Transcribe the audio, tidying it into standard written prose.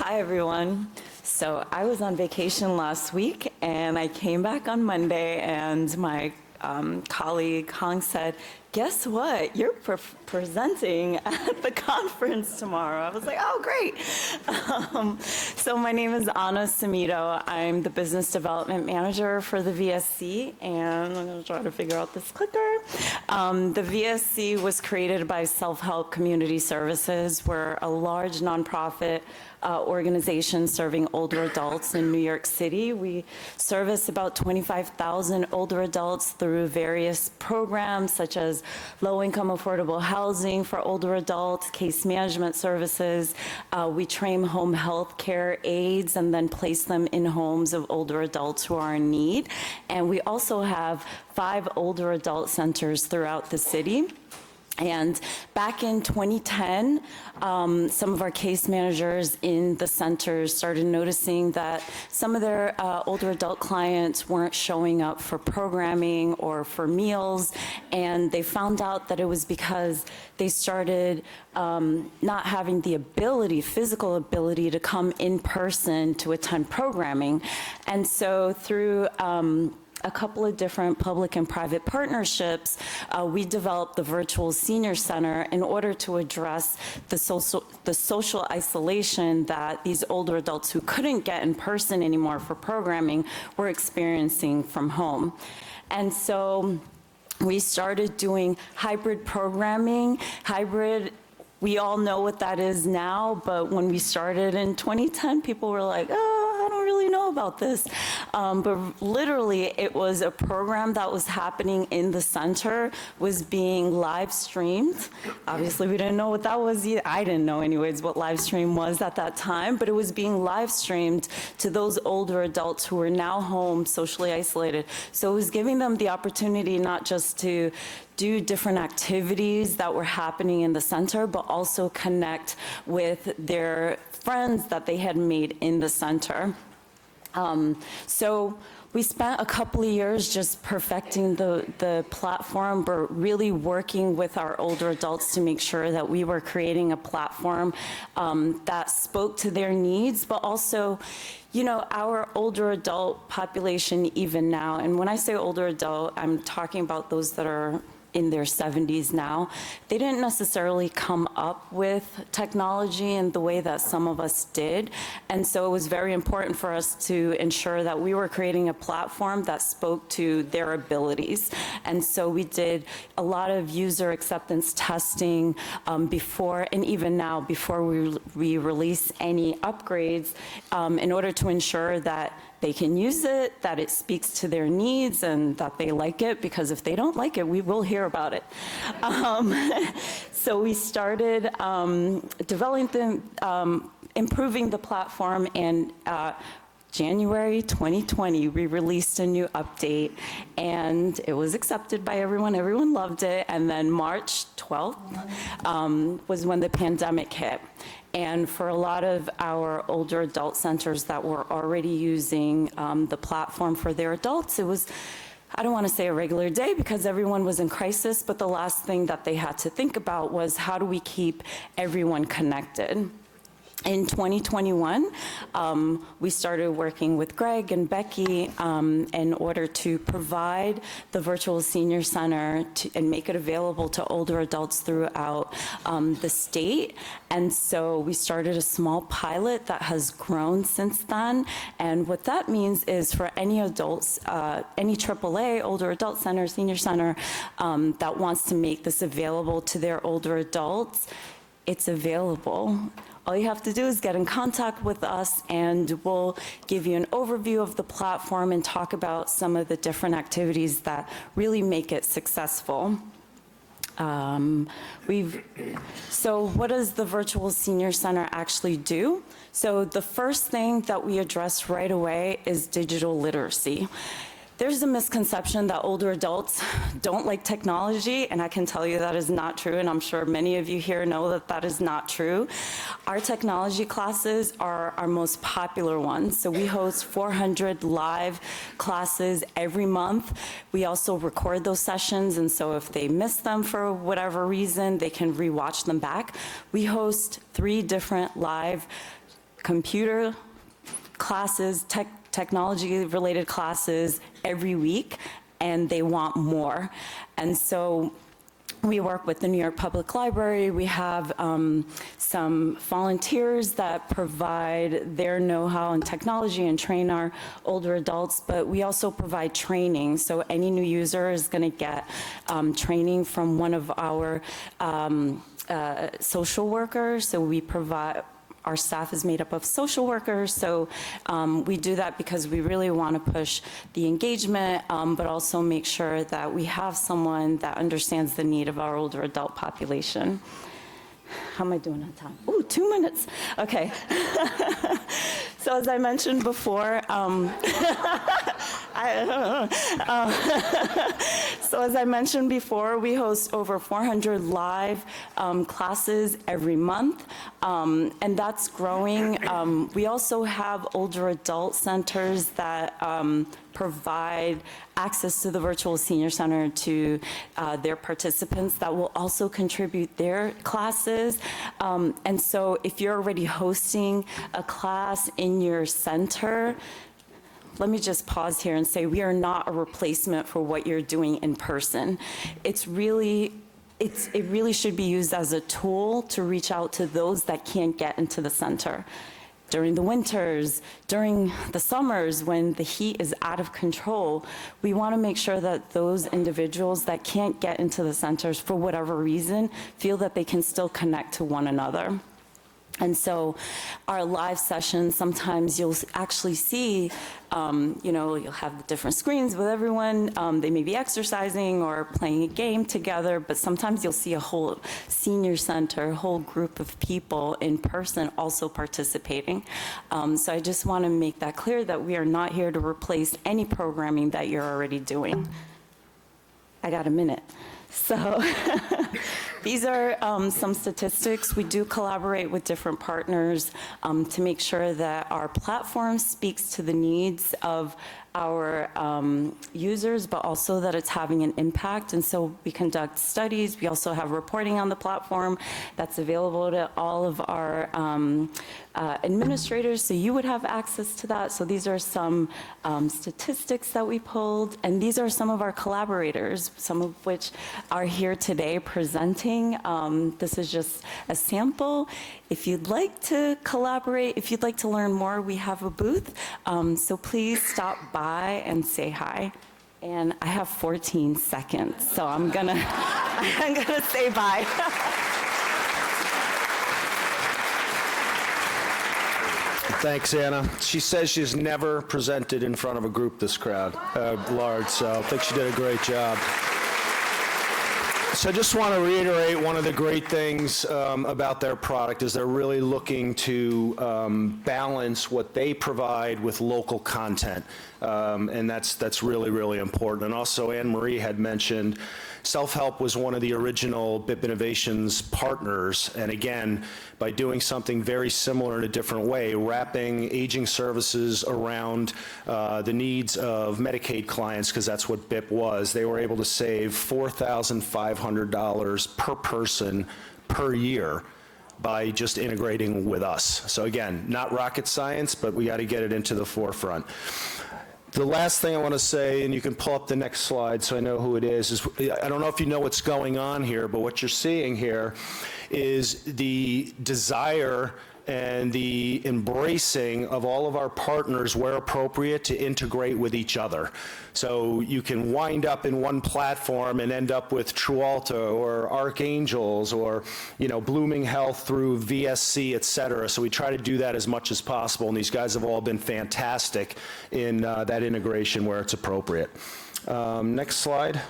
Hi, everyone. So I was on vacation last week, and I came back on Monday, and my colleague Hong said, guess what? You're presenting at the conference tomorrow. I was like, oh, great. So my name is Anna Samito. I'm the business development manager for the VSC, and I'm going to try to figure out this clicker. The VSC was created by Self-Help Community Services. We're a large nonprofit organization serving older adults in New York City. We service about 25,000 older adults through various programs such as low-income affordable housing for older adults, case management services. We train home health care aides and then place them in homes of older adults who are in need. And we also have 5 older adult centers throughout the city. And back in 2010, some of our case managers in the centers started noticing that some of their older adult clients weren't showing up for programming or for meals, and they found out that it was because they started not having the ability, physical ability, to come in person to attend programming. And so through a couple of different public and private partnerships, we developed the Virtual Senior Center in order to address the social isolation that these older adults who couldn't get in person anymore for programming were experiencing from home. And so we started doing hybrid programming. We all know what that is now, but when we started in 2010, people were like, oh, I don't really know about this. But literally, it was a program that was happening in the center, was being live streamed. Obviously, we didn't know what that was either. I didn't know anyways what live stream was at that time, but it was being live streamed to those older adults who were now home, socially isolated. So it was giving them the opportunity not just to do different activities that were happening in the center, but also connect with their friends that they had made in the center. So we spent a couple of years just perfecting the platform, but really working with our older adults to make sure that we were creating a platform that spoke to their needs, but also, you know, our older adult population even now, and when I say older adult, I'm talking about those that are in their 70s now, they didn't necessarily come up with technology in the way that some of us did. And so it was very important for us to ensure that we were creating a platform that spoke to their abilities. And so we did a lot of user acceptance testing before, and even now, before we release any upgrades, in order to ensure that they can use it, that it speaks to their needs, and that they like it, because if they don't like it, we will hear about it. So we started improving the platform, and January 2020, we released a new update, and it was accepted by everyone. Everyone loved it. And then March 12th was when the pandemic hit. And for a lot of our older adult centers that were already using the platform for their adults, it was, I don't want to say a regular day because everyone was in crisis, but the last thing that they had to think about was, how do we keep everyone connected? In 2021, we started working with Greg and Becky in order to provide the Virtual Senior Center and make it available to older adults throughout the state. And so we started a small pilot that has grown since then. And what that means is, for any adults, any AAA, older adult center, senior center, that wants to make this available to their older adults, it's available. All you have to do is get in contact with us, and we'll give you an overview of the platform and talk about some of the different activities that really make it successful. So what does the Virtual Senior Center actually do? So the first thing that we address right away is digital literacy. There's a misconception that older adults don't like technology, and I can tell you that is not true, and I'm sure many of you here know that that is not true. Our technology classes are our most popular ones, so we host 400 live classes every month. We also record those sessions, and so if they miss them for whatever reason, they can rewatch them back. We host 3 different live computer classes, technology-related classes every week, and they want more. And so we work with the New York Public Library. We have some volunteers that provide their know-how in technology and train our older adults, but we also provide training. So any new user is going to get training from one of our social workers. So we provide, our staff is made up of social workers, so we do that because we really want to push the engagement, but also make sure that we have someone that understands the need of our older adult population. How am I doing on time? Ooh, 2 minutes. Okay. So as I mentioned before, we host over 400 live classes every month, and that's growing. We also have older adult centers that provide access to the virtual senior center to their participants that will also contribute their classes. And so if you're already hosting a class in your center, let me just pause here and say we are not a replacement for what you're doing in person. It really should be used as a tool to reach out to those that can't get into the center. During the winters, during the summers, when the heat is out of control, we want to make sure that those individuals that can't get into the centers for whatever reason feel that they can still connect to one another. And so our live sessions, sometimes you'll actually see, you'll have the different screens with everyone. They may be exercising or playing a game together, but sometimes you'll see a whole senior center, a whole group of people in person also participating. So I just want to make that clear that we are not here to replace any programming that you're already doing. I got a minute. So these are some statistics. We do collaborate with different partners to make sure that our platform speaks to the needs of our users, but also that it's having an impact. And so we conduct studies. We also have reporting on the platform that's available to all of our administrators, so you would have access to that. So these are some statistics that we pulled, and these are some of our collaborators, some of which are here today presenting. This is just a sample. If you'd like to collaborate, if you'd like to learn more, we have a booth, so please stop by and say hi. And I have 14 seconds, so I'm gonna say bye. Thanks, Anna. She says she's never presented in front of a group this large, so I think she did a great job. So I just want to reiterate one of the great things about their product is they're really looking to balance what they provide with local content. And that's really, really important. And also Anne Marie had mentioned Self-Help was one of the original BIP Innovations partners. And again, by doing something very similar in a different way, wrapping aging services around the needs of Medicaid clients, because that's what BIP was, they were able to save $4,500 per person per year by just integrating with us. So again, not rocket science, but we got to get it into the forefront. The last thing I want to say, and you can pull up the next slide so I know who it is I don't know if you know what's going on here, but what you're seeing here is the desire and the embracing of all of our partners where appropriate to integrate with each other. So you can wind up in one platform and end up with Trualta or Archangels or Blooming Health through VSC, et cetera. So we try to do that as much as possible, and these guys have all been fantastic in that integration where it's appropriate. Next slide.